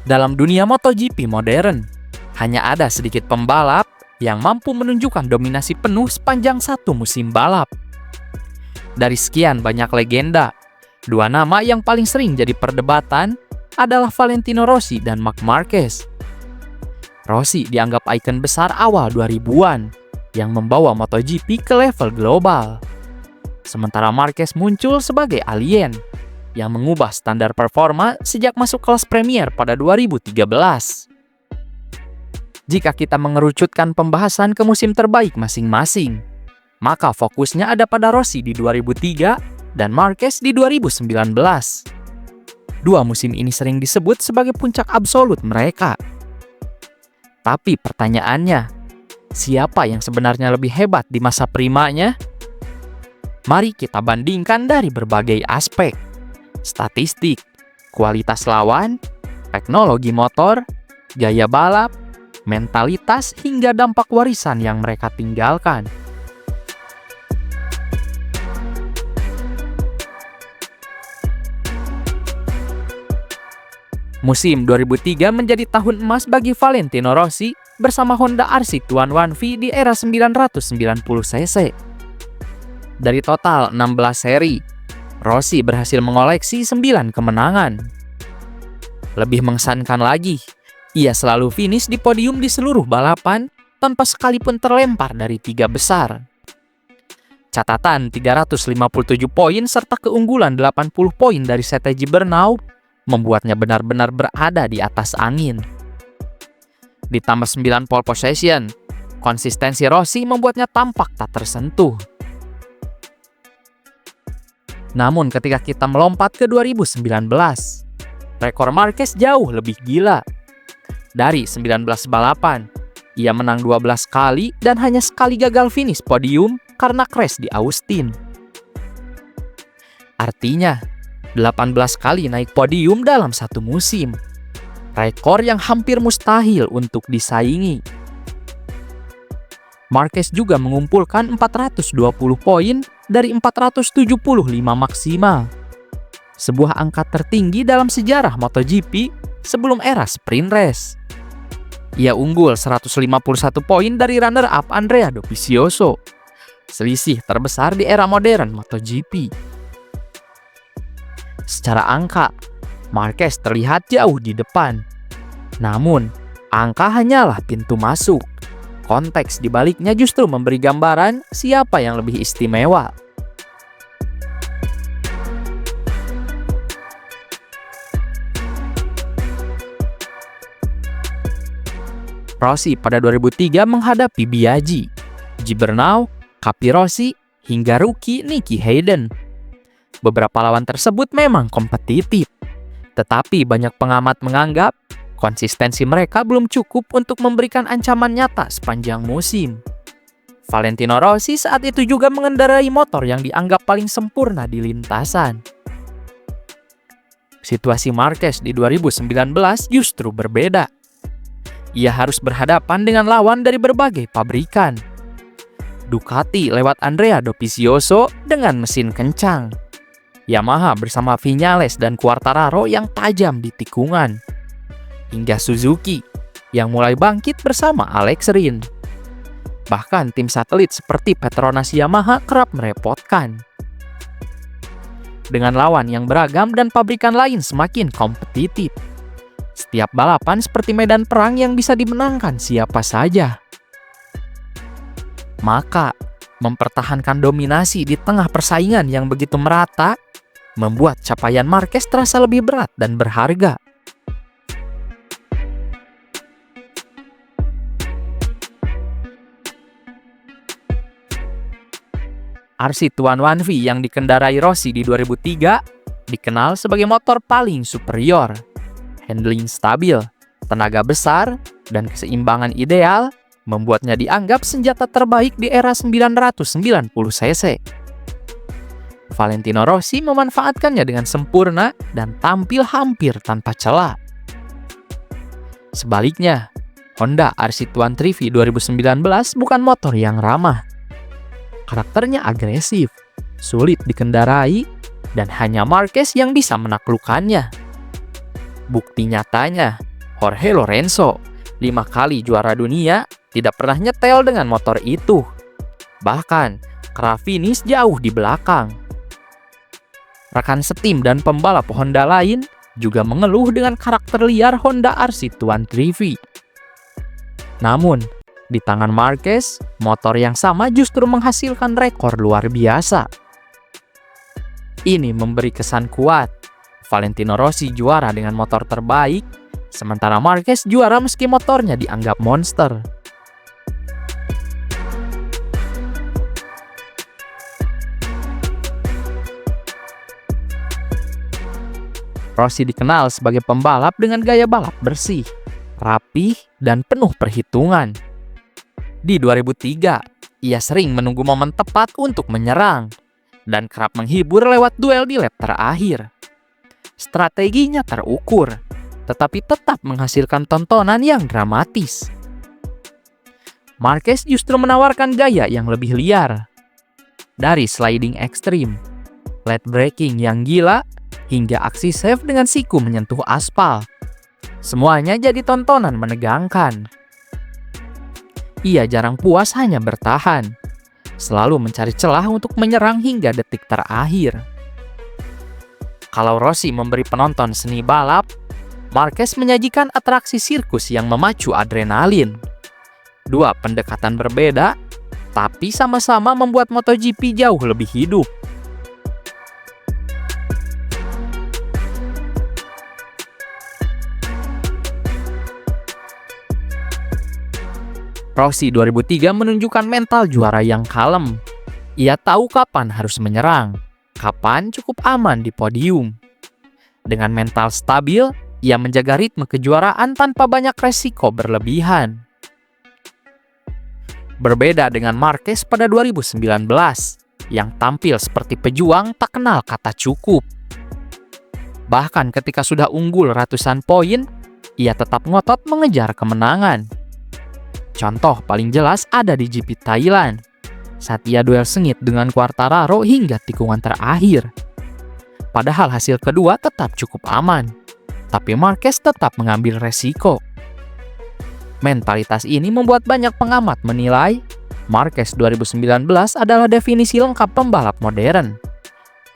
Dalam dunia MotoGP modern, hanya ada sedikit pembalap yang mampu menunjukkan dominasi penuh sepanjang satu musim balap. Dari sekian banyak legenda, dua nama yang paling sering jadi perdebatan adalah Valentino Rossi dan Marc Marquez. Rossi dianggap ikon besar awal 2000-an yang membawa MotoGP ke level global. Sementara Marquez muncul sebagai alien yang mengubah standar performa sejak masuk kelas Premier pada 2013. Jika kita mengerucutkan pembahasan ke musim terbaik masing-masing, maka fokusnya ada pada Rossi di 2003 dan Marquez di 2019. Dua musim ini sering disebut sebagai puncak absolut mereka. Tapi pertanyaannya, siapa yang sebenarnya lebih hebat di masa primanya? Mari kita bandingkan dari berbagai aspek: statistik, kualitas lawan, teknologi motor, gaya balap, mentalitas, hingga dampak warisan yang mereka tinggalkan. Musim 2003 menjadi tahun emas bagi Valentino Rossi bersama Honda RC211V di era 990cc. Dari total 16 seri, Rossi berhasil mengoleksi 9 kemenangan. Lebih mengesankan lagi, ia selalu finish di podium di seluruh balapan tanpa sekalipun terlempar dari 3 besar. Catatan 357 poin serta keunggulan 80 poin dari strategi burnout membuatnya benar-benar berada di atas angin. Ditambah 9 pole position, konsistensi Rossi membuatnya tampak tak tersentuh. Namun ketika kita melompat ke 2019, rekor Marquez jauh lebih gila. Dari 19 balapan, ia menang 12 kali dan hanya sekali gagal finish podium karena crash di Austin. Artinya, 18 kali naik podium dalam satu musim. Rekor yang hampir mustahil untuk disaingi. Marquez juga mengumpulkan 420 poin dari 475 maksimal. Sebuah angka tertinggi dalam sejarah MotoGP sebelum era sprint race. Ia unggul 151 poin dari runner-up Andrea Dovizioso. Selisih terbesar di era modern MotoGP. Secara angka, Marquez terlihat jauh di depan. Namun, angka hanyalah pintu masuk. Konteks di baliknya justru memberi gambaran siapa yang lebih istimewa. Rossi pada 2003 menghadapi Biaggi, Gibernau, Capirossi, hingga rookie Nicky Hayden. Beberapa lawan tersebut memang kompetitif, tetapi banyak pengamat menganggap konsistensi mereka belum cukup untuk memberikan ancaman nyata sepanjang musim. Valentino Rossi saat itu juga mengendarai motor yang dianggap paling sempurna di lintasan. Situasi Marquez di 2019 justru berbeda. Ia harus berhadapan dengan lawan dari berbagai pabrikan. Ducati lewat Andrea Dovizioso dengan mesin kencang. Yamaha bersama Viñales dan Quartararo yang tajam di tikungan. Hingga Suzuki yang mulai bangkit bersama Alex Rins. Bahkan tim satelit seperti Petronas Yamaha kerap merepotkan. Dengan lawan yang beragam dan pabrikan lain semakin kompetitif, setiap balapan seperti medan perang yang bisa dimenangkan siapa saja. Maka, mempertahankan dominasi di tengah persaingan yang begitu merata membuat capaian Marquez terasa lebih berat dan berharga. RC211V yang dikendarai Rossi di 2003 dikenal sebagai motor paling superior. Handling stabil, tenaga besar, dan keseimbangan ideal membuatnya dianggap senjata terbaik di era 990cc. Valentino Rossi memanfaatkannya dengan sempurna dan tampil hampir tanpa celah. Sebaliknya, Honda RC213V 2019 bukan motor yang ramah. Karakternya agresif, sulit dikendarai, dan hanya Marquez yang bisa menaklukkannya. Bukti nyatanya, Jorge Lorenzo, 5 kali juara dunia, tidak pernah nyetel dengan motor itu. Bahkan, kerap finish jauh di belakang. Rekan setim dan pembalap Honda lain juga mengeluh dengan karakter liar Honda RC200V. Namun, di tangan Marquez, motor yang sama justru menghasilkan rekor luar biasa. Ini memberi kesan kuat. Valentino Rossi juara dengan motor terbaik, sementara Marquez juara meski motornya dianggap monster. Rossi dikenal sebagai pembalap dengan gaya balap bersih, rapih, dan penuh perhitungan. Di 2003, ia sering menunggu momen tepat untuk menyerang, dan kerap menghibur lewat duel di lap terakhir. Strateginya terukur, tetapi tetap menghasilkan tontonan yang dramatis. Marquez justru menawarkan gaya yang lebih liar. Dari sliding ekstrim, late braking yang gila, hingga aksi save dengan siku menyentuh aspal. Semuanya jadi tontonan menegangkan. Ia jarang puas hanya bertahan, selalu mencari celah untuk menyerang hingga detik terakhir. Kalau Rossi memberi penonton seni balap, Marquez menyajikan atraksi sirkus yang memacu adrenalin. Dua pendekatan berbeda, tapi sama-sama membuat MotoGP jauh lebih hidup. Rossi 2003 menunjukkan mental juara yang kalem. Ia tahu kapan harus menyerang, kapan cukup aman di podium. Dengan mental stabil, ia menjaga ritme kejuaraan tanpa banyak resiko berlebihan. Berbeda dengan Marquez pada 2019, yang tampil seperti pejuang tak kenal kata cukup. Bahkan ketika sudah unggul ratusan poin, ia tetap ngotot mengejar kemenangan. Contoh paling jelas ada di GP Thailand, saat ia duel sengit dengan Quartararo hingga tikungan terakhir. Padahal hasil kedua tetap cukup aman, tapi Marquez tetap mengambil resiko. Mentalitas ini membuat banyak pengamat menilai Marquez 2019 adalah definisi lengkap pembalap modern.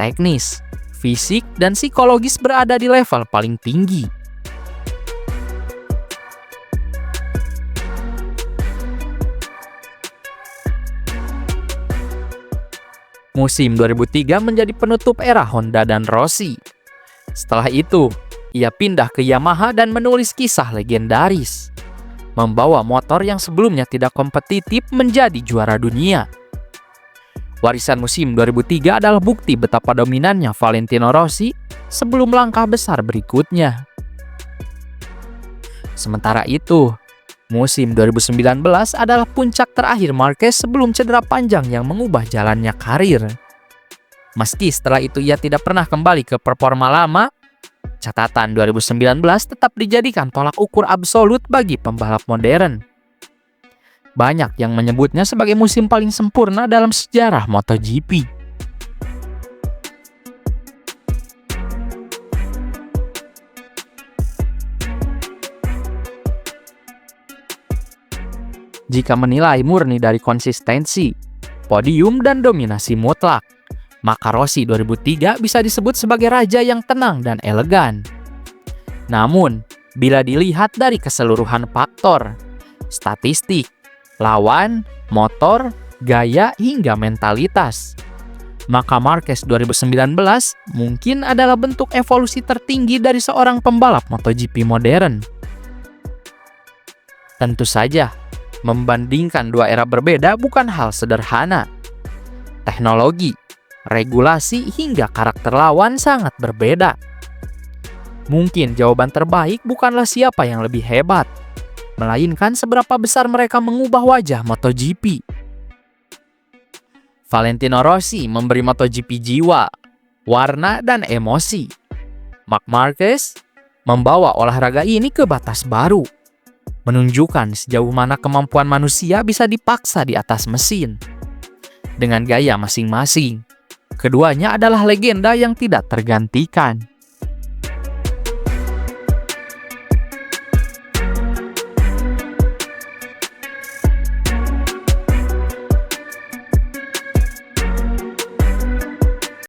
Teknis, fisik, dan psikologis berada di level paling tinggi. Musim 2003 menjadi penutup era Honda dan Rossi. Setelah itu, ia pindah ke Yamaha dan menulis kisah legendaris, membawa motor yang sebelumnya tidak kompetitif menjadi juara dunia. Warisan musim 2003 adalah bukti betapa dominannya Valentino Rossi sebelum langkah besar berikutnya. Sementara itu, musim 2019 adalah puncak terakhir Marquez sebelum cedera panjang yang mengubah jalannya karir. Meski setelah itu ia tidak pernah kembali ke performa lama, catatan 2019 tetap dijadikan tolak ukur absolut bagi pembalap modern. Banyak yang menyebutnya sebagai musim paling sempurna dalam sejarah MotoGP. Jika menilai murni dari konsistensi, podium, dan dominasi mutlak, maka Rossi 2003 bisa disebut sebagai raja yang tenang dan elegan. Namun, bila dilihat dari keseluruhan faktor, statistik, lawan, motor, gaya, hingga mentalitas, maka Marquez 2019 mungkin adalah bentuk evolusi tertinggi dari seorang pembalap MotoGP modern. Tentu saja, membandingkan dua era berbeda bukan hal sederhana. Teknologi, regulasi, hingga karakter lawan sangat berbeda. Mungkin jawaban terbaik bukanlah siapa yang lebih hebat, melainkan seberapa besar mereka mengubah wajah MotoGP. Valentino Rossi memberi MotoGP jiwa, warna, dan emosi. Marc Marquez membawa olahraga ini ke batas baru, menunjukkan sejauh mana kemampuan manusia bisa dipaksa di atas mesin. Dengan gaya masing-masing, keduanya adalah legenda yang tidak tergantikan.